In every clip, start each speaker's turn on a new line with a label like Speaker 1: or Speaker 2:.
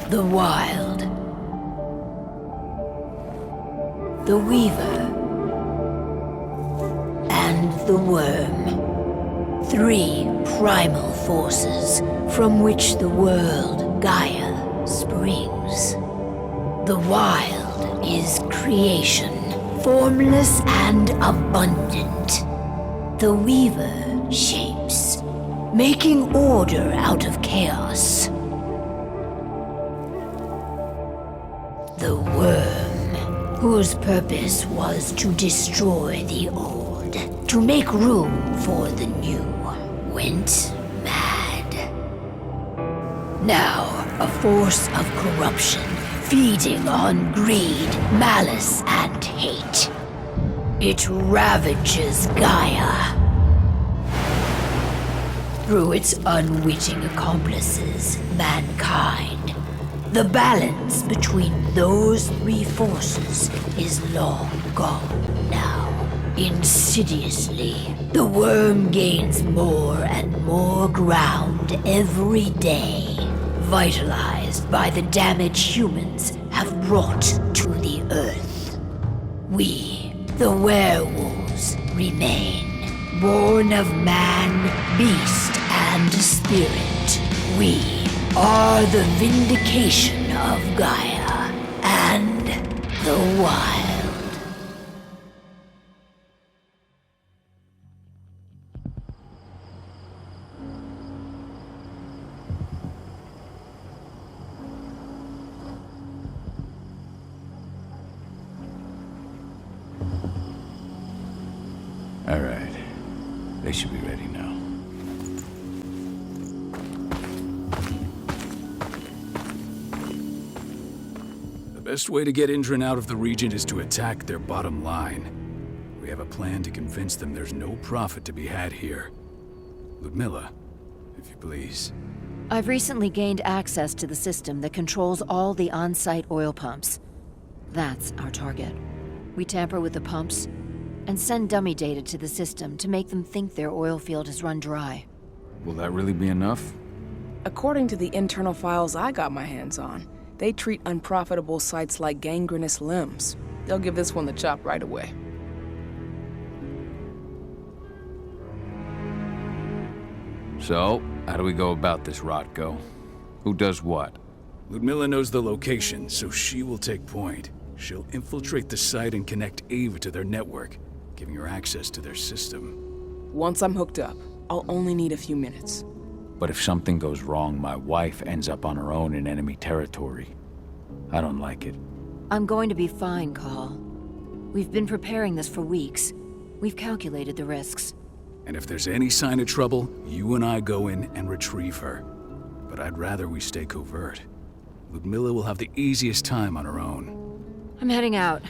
Speaker 1: The Wild. The Weaver. And the Worm. 3 primal forces from which the world, Gaia, springs. The Wild is creation, formless and abundant. The Weaver shapes, making order out of chaos. The Worm, whose purpose was to destroy the old, to make room for the new, went mad. Now, a force of corruption, feeding on greed, malice, and hate. It ravages Gaia. Through its unwitting accomplices, mankind. The balance between those 3 forces is long gone now. Insidiously, the Worm gains more and more ground every day, vitalized by the damage humans have brought to the Earth. We, the werewolves, remain, born of man, beast, and spirit. We are the vindication of Gaia and the Wild.
Speaker 2: All right. They should be ready now.
Speaker 3: The best way to get Indran out of the region is to attack their bottom line. We have a plan to convince them there's no profit to be had here. Ludmilla, if you please.
Speaker 4: I've recently gained access to the system that controls all the on-site oil pumps. That's our target. We tamper with the pumps and send dummy data to the system to make them think their oil field has run dry.
Speaker 2: Will that really be enough?
Speaker 5: According to the internal files I got my hands on, they treat unprofitable sites like gangrenous limbs. They'll give this one the chop right away.
Speaker 2: So, how do we go about this, Rotko? Who does what?
Speaker 3: Ludmilla knows the location, so she will take point. She'll infiltrate the site and connect Ava to their network, giving her access to their system.
Speaker 5: Once I'm hooked up, I'll only need a few minutes.
Speaker 2: But if something goes wrong, my wife ends up on her own in enemy territory. I don't like it.
Speaker 4: I'm going to be fine, Call. We've been preparing this for weeks. We've calculated the risks.
Speaker 3: And if there's any sign of trouble, you and I go in and retrieve her. But I'd rather we stay covert. Ludmilla will have the easiest time on her own.
Speaker 4: I'm heading out.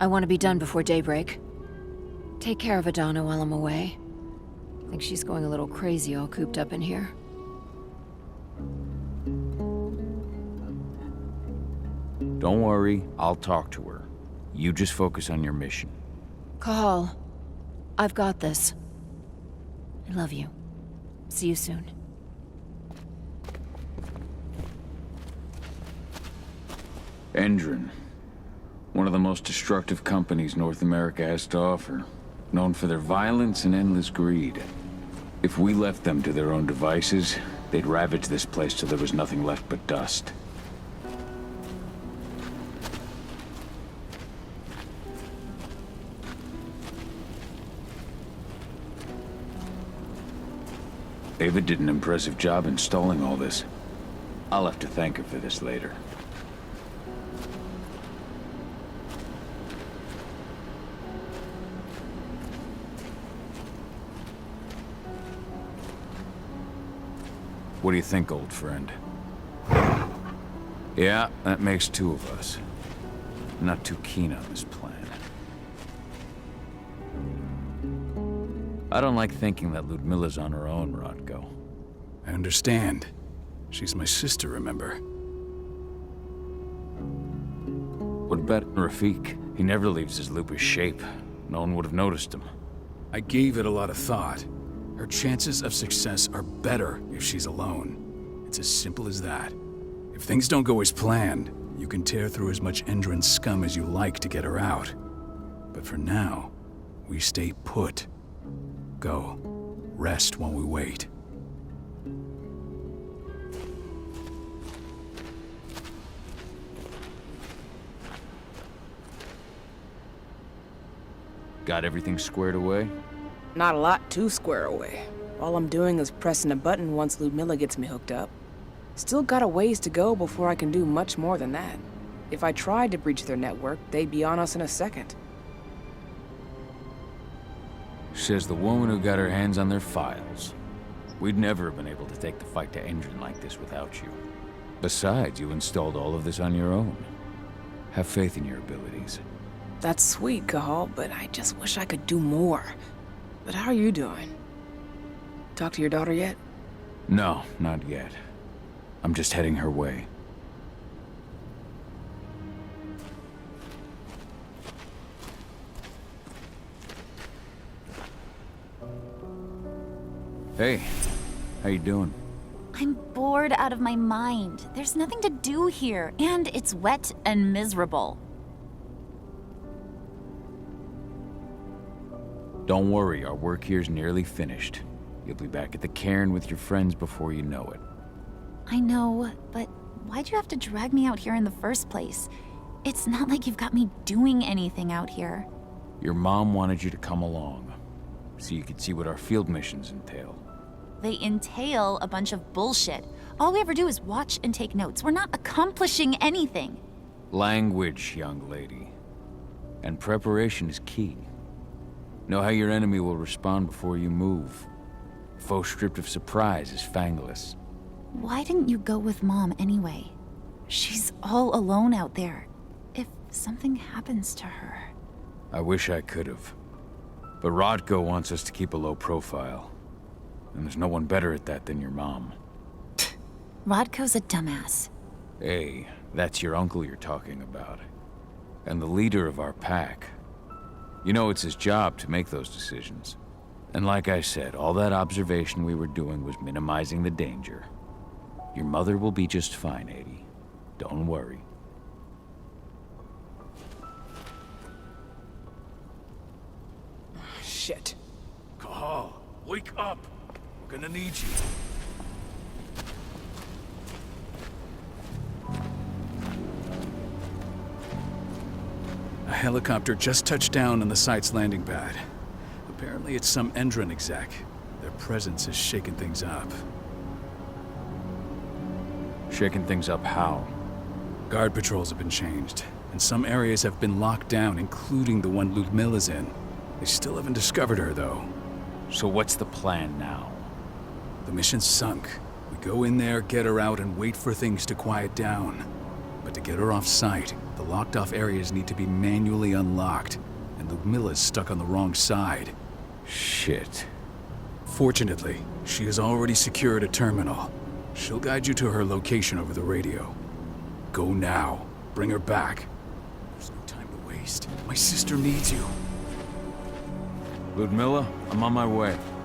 Speaker 4: I want to be done before daybreak. Take care of Adana while I'm away. I think she's going a little crazy all cooped up in here.
Speaker 2: Don't worry, I'll talk to her. You just focus on your mission.
Speaker 4: Call. I've got this. I love you. See you soon.
Speaker 2: Indran. One of the most destructive companies North America has to offer. Known for their violence and endless greed. If we left them to their own devices, they'd ravage this place till there was nothing left but dust. Ava did an impressive job installing all this. I'll have to thank her for this later. What do you think, old friend? Yeah, that makes 2 of us. I'm not too keen on this plan. I don't like thinking that Ludmilla's on her own, Rotko.
Speaker 3: I understand. She's my sister, remember?
Speaker 2: What about Rafik? He never leaves his lupus shape. No one would have noticed him.
Speaker 3: I gave it a lot of thought. Her chances of success are better if she's alone. It's as simple as that. If things don't go as planned, you can tear through as much Endron scum as you like to get her out. But for now, we stay put. Go. Rest while we wait.
Speaker 2: Got everything squared away?
Speaker 5: Not a lot to square away. All I'm doing is pressing a button once Ludmilla gets me hooked up. Still got a ways to go before I can do much more than that. If I tried to breach their network, they'd be on us in a second.
Speaker 2: Says the woman who got her hands on their files. We'd never have been able to take the fight to Endron like this without you. Besides, you installed all of this on your own. Have faith in your abilities.
Speaker 5: That's sweet, Cahal, but I just wish I could do more. But how are you doing? Talk to your daughter yet?
Speaker 2: No, not yet. I'm just heading her way. Hey, how you doing?
Speaker 6: I'm bored out of my mind. There's nothing to do here, and it's wet and miserable.
Speaker 2: Don't worry, our work here's nearly finished. You'll be back at the cairn with your friends before you know it.
Speaker 6: I know, but why'd you have to drag me out here in the first place? It's not like you've got me doing anything out here.
Speaker 2: Your mom wanted you to come along, so you could see what our field missions entail.
Speaker 6: They entail a bunch of bullshit. All we ever do is watch and take notes. We're not accomplishing anything.
Speaker 2: Language, young lady. And preparation is key. Know how your enemy will respond before you move. Foe stripped of surprise is fangless.
Speaker 6: Why didn't you go with Mom anyway? She's all alone out there. If something happens to her...
Speaker 2: I wish I could have. But Rodko wants us to keep a low profile. And there's no one better at that than your mom.
Speaker 6: Rodko's a dumbass.
Speaker 2: Hey, that's your uncle you're talking about. And the leader of our pack. You know it's his job to make those decisions. And like I said, all that observation we were doing was minimizing the danger. Your mother will be just fine, Adie. Don't worry.
Speaker 5: Shit.
Speaker 3: Cahal, wake up! We're gonna need you. A helicopter just touched down on the site's landing pad. Apparently it's some Endron exec. Their presence is shaking things up.
Speaker 2: Shaking things up how?
Speaker 3: Guard patrols have been changed, and some areas have been locked down, including the one Ludmilla's in. They still haven't discovered her, though.
Speaker 2: So what's the plan now?
Speaker 3: The mission's sunk. We go in there, get her out, and wait for things to quiet down. But to get her off site, the locked-off areas need to be manually unlocked, and Ludmilla's stuck on the wrong side.
Speaker 2: Shit.
Speaker 3: Fortunately, she has already secured a terminal. She'll guide you to her location over the radio. Go now. Bring her back. There's no time to waste. My sister needs you.
Speaker 2: Ludmilla, I'm on my way.